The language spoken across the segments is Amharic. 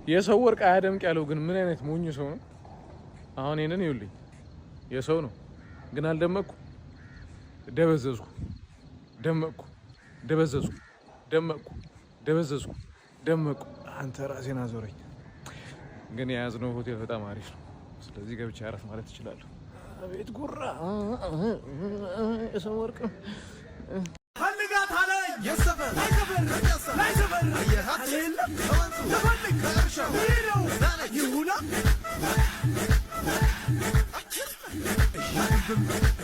የሰው ወርቅ አያደምቅ ያለው ግን ምን አይነት ሞኝ ሰው ነው? አሁን እኔን ይውልኝ የሰው ነው ግን አልደመቅኩ ደበዘዝኩ ደመቅኩ ደበዘዝኩ ደመቅኩ ደበዘዝኩ ደመቅኩ አንተ ራሴን አዞረኝ። ግን የያዝነው ሆቴል በጣም አሪፍ ነው። ስለዚህ ገብቼ አረፍ ማለት እችላለሁ። አቤት ጉራ የሰው ወርቅ ፈልጋት አለ የሰፈር ላይሰፈር የሀት የለም ተፈልግ ከእርሻው ሄደው ይሁና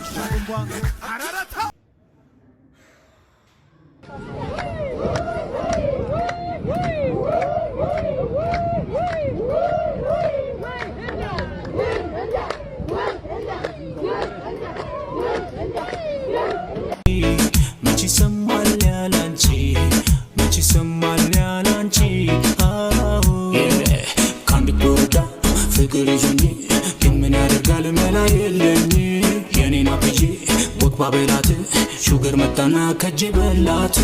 እሻግንቧ አራራታ ባበላት ሹገር መጣና ከጄ በላት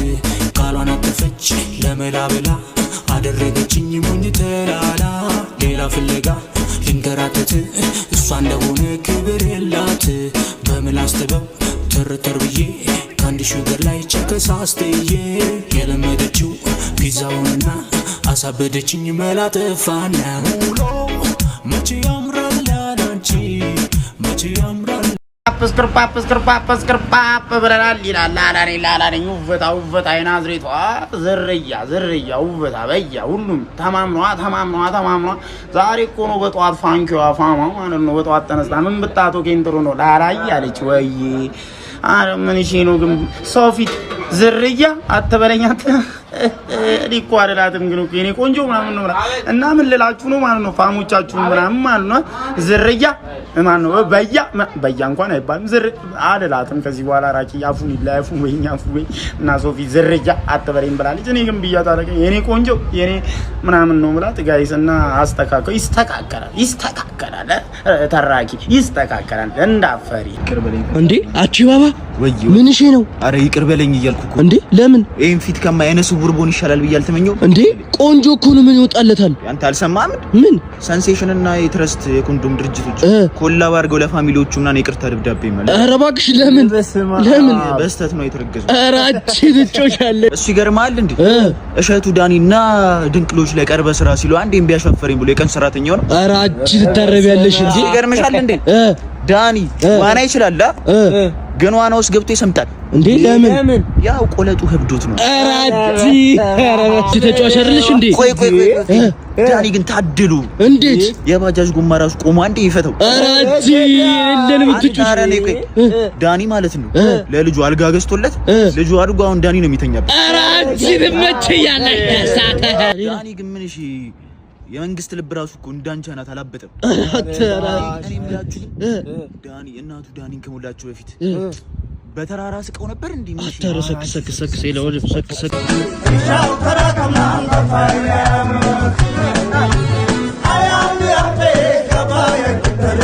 ቃሏን አጠፈች ለመላበላ አደረገችኝ ሙኝ ተላላ ሌላ ፍለጋ ልንገራተት እሷ እንደሆነ ክብር የላት በምላስ ጥበብ ተርተር ብዬ ከአንድ ሹገር ላይ ቸከሳስተዬ የለመደችው ፒዛውንና አሳበደችኝ መላ ጠፋና ውሎ መቼ ያምራል ያላንቺ መቼ ያምራል ስክርፓፕ ብለናል ይላል ላላኔ ውበታ የናዝሬቷ ዝርያ ውበታ በያ ሁሉም ተማምኗ ዛሬ እኮ ነው በጠዋት ፋንኪዋ ፋማ ማለት ነው። በጠዋት ተነስታ ምን ብታቶ ኬንትሩ ነው ላላይ አለች ወይ አረ ምን እሺ ነው ግን ሰው ፊት ዝርያ አትበለኛት ዲኮ አይደላትም ግን እኔ ቆንጆ ምናምን ነው እና ምን ልላችሁ ነው ማለት ነው። ፋሞቻችሁ ምናምን ማለት ነው ዝርያ ማን ነው በያ እንኳን አይባልም ዝር አይደላትም። ከዚህ በኋላ ራቂ ያፉን ይላፉ ወይኛ ወይ እና ሶፊ ዝርያ አትበለኝ ብላለች። እኔ ግን ብያታለሁ የኔ ቆንጆ የኔ ምናምን ነው ብላት ጋይስ እና አስተካከው ይስተካከላል ተራኪ ይስተካከላል እንዳፈሪ ይቅር በለኝ እንዴ አቺ ባባ ምን እሺ ነው አረ ይቅር በለኝ እያልኩ እኮ እንዴ ለምን ይሄን ፊት ከማይነሱ ቡርቦን ይሻላል ብዬ አልተመኘው እንዴ ቆንጆ እኮ ነው ምን ይወጣለታል ያንተ አልሰማም ምን ሰንሴሽን እና የትረስት የኮንዶም ድርጅቶች ኮላብ አድርገው ለፋሚሊዎቹና ነው ይቅርታ ደብዳቤ ማለት አረ እባክሽ ለምን በስተት ነው የተረገዘው አረ አቺ ልጮሻለ እሱ ይገርማል እንዴ እሸቱ ዳኒና ድንቅሎች ላይ ቀርበ ስራ ሲሉ አንዴም ቢያሸፈረኝ ብሎ የቀን ሰራተኛው ነው አረ አቺ ትታረቢያለሽ እንዴ ይገርምሻል እንዴ ዳኒ ዋና ይችላል ግን ዋና ውስጥ ገብቶ ይሰምጣል እንዴ ለምን ያው ቆለጡ ህብዶት ነው አራጂ አራጂ ተጫዋቻለሽ እንዴ ቆይ ዳኒ ግን ታድሉ እንዴት የባጃጅ ጎማ ራሱ ቆሞ አንዴ ይፈተው አራጂ ለምን ትጫወቻለሽ ዳኒ ማለት ነው ለልጁ አልጋ ገዝቶለት ልጁ አድርጎ አሁን ዳኒ ነው የሚተኛበት አራጂ ልመችያለ ዳኒ ግን ምን እሺ የመንግስት ልብ ራሱ እኮ እንዳንቻናት አላበጠም እኔ ምላችሁ ዳኒ እናቱ ዳኒን ከሞላችሁ በፊት በተራራ ስቀው ነበር እንዴ ምን ሰክ ይላል ሰክ ሻው ተራከማን በፋያ አያም ያፈ ከባየ ከተሬ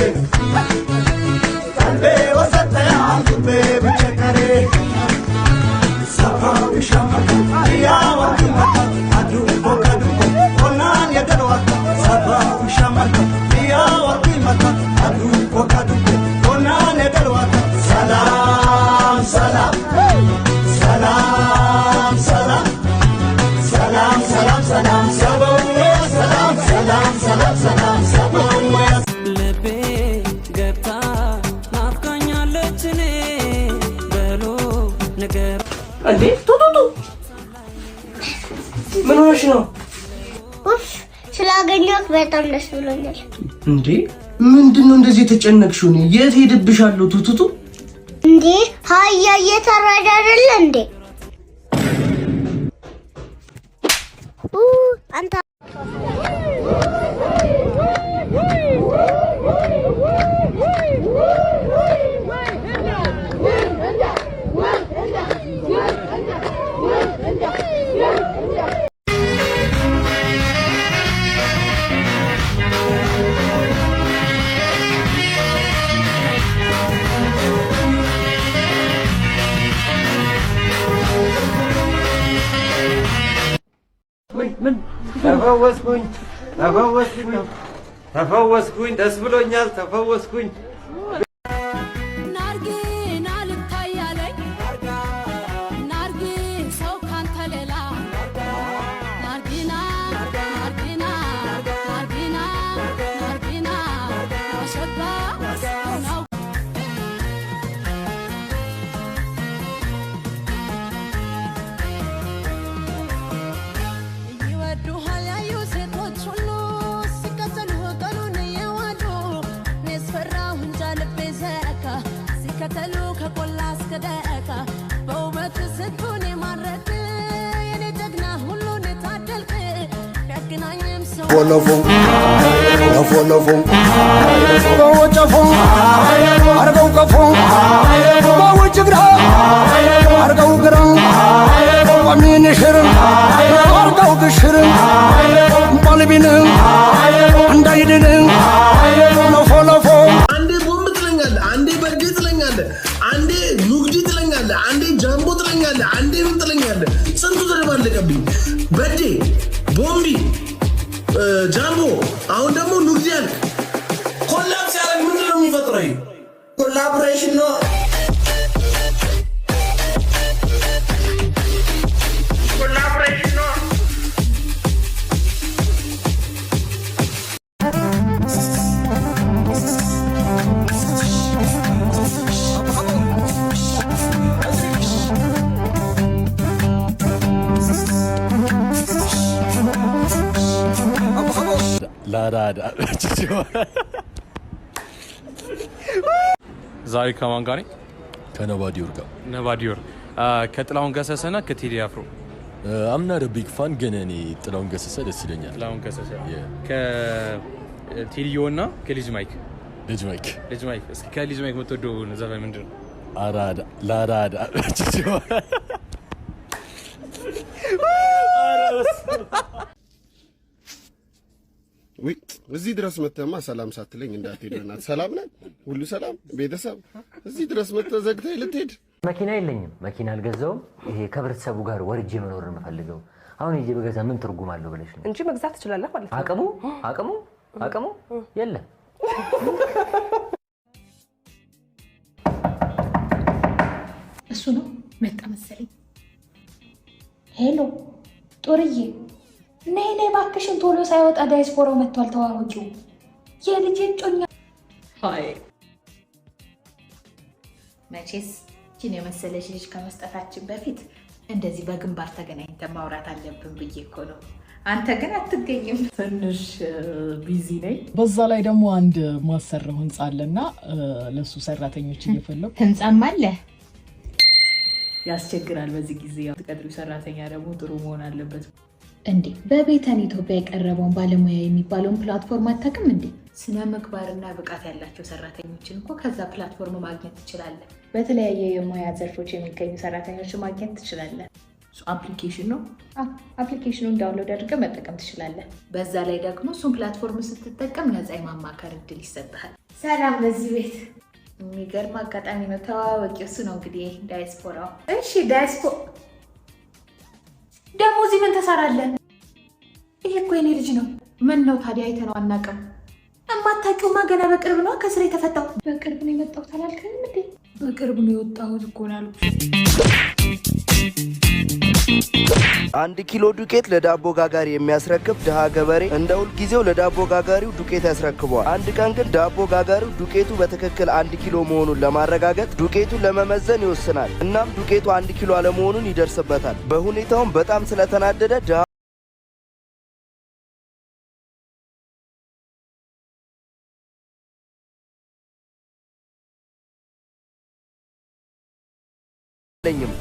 ቀልቤ ወሰተ አንተ በቸከሬ ሰፋው ሻማቱ አያው አዱ ቦካዱ ኮናን የገለዋት ሰፋው ሻማቱ አያው አዱ ቦካዱ ኮናን የገለዋት ሰላም ሰላም ሰላም ሰላም ሰላም ሰላም ሰላም ሰላም ሰላም ሰላም ሰላም ሰላም ልቤ ገብታ ናፍቃኛለች እኔ በሎ ነገር እንዴ ቱቱቱ ምን ሆነሽ ነው? ኡፍ ስላገኘሁት በጣም ደስ ብሎኛል። እንዴ ምንድነው እንደዚህ የተጨነቅሽው? ነው የት ሄድብሻለሁ ቱቱቱ? እንዴ ሃያ እየተራዳ አይደለ እንዴ? አንተ ምን ተፈወስኩኝ ተፈወስኩኝ ደስ ብሎኛል ተፈወስኩኝ Follow, Jambo, አሁን ደግሞ ኑርዲያን ኮላፕስ ያለ ምንድን ነው የሚፈጥረው? ኮላቦሬሽን ነው። ዛሬ ከማን ጋር ነኝ? ከነባዲዮር ጋር። ነባዲዮር ከጥላሁን ገሰሰና ከቴዲ አፍሮ። አምና ቢግ ፋን ግን እኔ ጥላሁን ገሰሰ ደስ ይለኛል። ጥላሁን ገሰሰ ከቴዲዮ እና ከልጅ ማይክ። ልጅ ማይክ እስኪ ከልጅ ማይክ የምትወደው ዘፈን ምንድን ነው? አራዳ ላራዳ ወይ እዚህ ድረስ መተማ ሰላም ሳትለኝ እንዳትሄድ እናት። ሰላም ነህ? ሁሉ ሰላም? ቤተሰብ እዚህ ድረስ መተህ ዘግተህ ልትሄድ? መኪና የለኝም፣ መኪና አልገዛውም። ይሄ ከህብረተሰቡ ጋር ወርጄ መኖር ነው የምፈልገው። አሁን ይሄ በገዛ ምን ትርጉም አለው ብለሽ ነው እንጂ መግዛት ትችላለህ ማለት ነው። አቅሙ የለም። እሱ ነው መጣ መሰለኝ። ሄሎ ጦርዬ ነይ እባክሽን፣ ቶሎ ሳይወጣ ዳያስፖራው መጥቷል። ተዋወቂው የልጄ ጮኛ። ሃይ መቼስ ጂን የመሰለሽ ልጅ ከመስጠታችን በፊት እንደዚህ በግንባር ተገናኝተን ማውራት አለብን ብዬ እኮ ነው። አንተ ግን አትገኝም። ትንሽ ቢዚ ነኝ። በዛ ላይ ደግሞ አንድ ማሰራው ህንጻ አለና ለሱ ሰራተኞች እየፈለኩ። ህንጻም አለ ያስቸግራል። በዚህ ጊዜ ያው ተቀጥሪ ሰራተኛ ደግሞ ጥሩ መሆን አለበት። እንዴ በቤተን ኢትዮጵያ የቀረበውን ባለሙያ የሚባለውን ፕላትፎርም አታውቅም እንዴ? ስነ ምግባርና ብቃት ያላቸው ሰራተኞችን እኮ ከዛ ፕላትፎርም ማግኘት ትችላለህ። በተለያየ የሙያ ዘርፎች የሚገኙ ሰራተኞችን ማግኘት ትችላለህ። አፕሊኬሽን ነው። አፕሊኬሽኑን ዳውንሎድ አድርገህ መጠቀም ትችላለህ። በዛ ላይ ደግሞ እሱን ፕላትፎርም ስትጠቀም ነፃ የማማከር እድል ይሰጥሃል። ሰላም በዚህ ቤት። የሚገርም አጋጣሚ ነው። ተዋወቂ። እሱ ነው እንግዲህ ዳያስፖራው። እሺ ደግሞ እዚህ ምን ትሰራለህ? ይሄ እኮ የኔ ልጅ ነው። ምን ነው ታዲያ አይተነው አናውቅም? እማታውቂውማ ገና በቅርብ ነው ከስራ የተፈታው። በቅርብ ነው የመጣሁት አላልከኝም እንዴ? በቅርብ ነው የወጣሁት እኮ ነው ያልኩሽ። 1 ኪሎ ዱቄት ለዳቦ ጋጋሪ የሚያስረክብ ድሃ ገበሬ እንደ ሁልጊዜው ለዳቦ ጋጋሪው ዱቄት ያስረክበዋል። አንድ ቀን ግን ዳቦ ጋጋሪው ዱቄቱ በትክክል 1 ኪሎ መሆኑን ለማረጋገጥ ዱቄቱን ለመመዘን ይወስናል። እናም ዱቄቱ 1 ኪሎ አለመሆኑን ይደርስበታል። በሁኔታውም በጣም ስለተናደደ ድሃ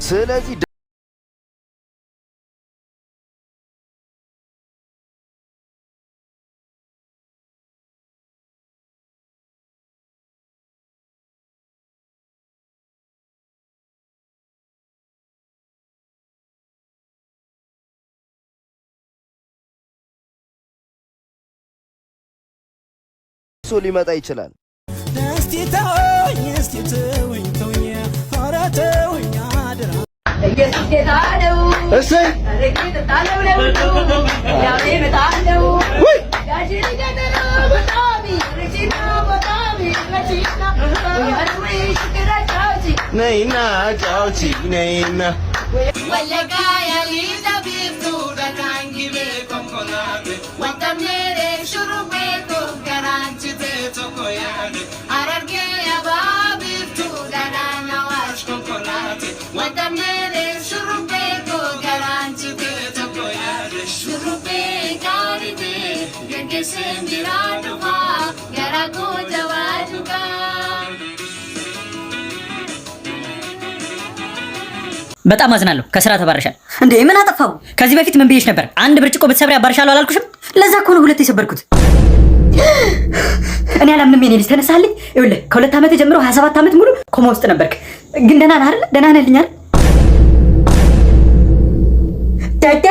ስለዚህ ሊመጣ ይችላል። ነይና ጫውቺ ነይና በጣም አዝናለሁ። ከስራ ተባረሻል። እንዴ ምን አጠፋው? ከዚህ በፊት ምን ብዬሽ ነበር? አንድ ብርጭቆ ብትሰብሪ አባርሻለሁ አላልኩሽም? ለዛ እኮ ነው ሁለት የሰበርኩት። እኔ አላምንም። የኔ ልጅ ተነሳልኝ። ይኸውልህ ከ2 ዓመት ጀምሮ 27 ዓመት ሙሉ ኮማ ውስጥ ነበርክ። ግን ደህና ነህ አይደል? ደህና ነህልኝ አይደል? ዳዳ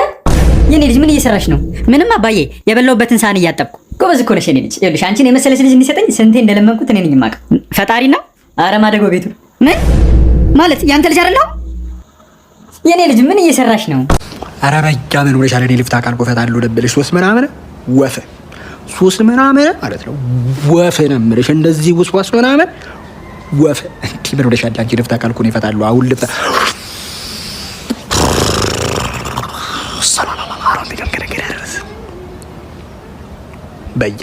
የኔ ልጅ ምን እየሰራሽ ነው? ምንም አባዬ፣ የበላሁበትን ሳህን እያጠብኩ። ጎበዝ እኮ ነሽ የኔ ልጅ። ይኸውልሽ አንቺን የመሰለች ልጅ እንዲሰጠኝ ስንቴ እንደለመንኩት እኔ ነኝ የማውቀው። ፈጣሪ ነው። ኧረ ማደጎ ቤቱ ምን ማለት ያንተ ልጅ አይደለሁ? የኔ ልጅ ምን እየሰራሽ ነው? ኧረ በቃ ምን ሆነሻል? እኔ ልፍታ ቃል ቆፈታለሁ ደብልሽ 3 ምናምን ወፍ 3 ምናምን ማለት ነው። ወፍ ነው የምልሽ እንደዚህ ውስዋስ ምናምን ወፍ እንዴ ምን ሆነሻል? አንቺ ልፍታ ቃል እኮ ነው ይፈታሉ። አሁን ልፍታ ሰላም አላማራ እንደገና በያ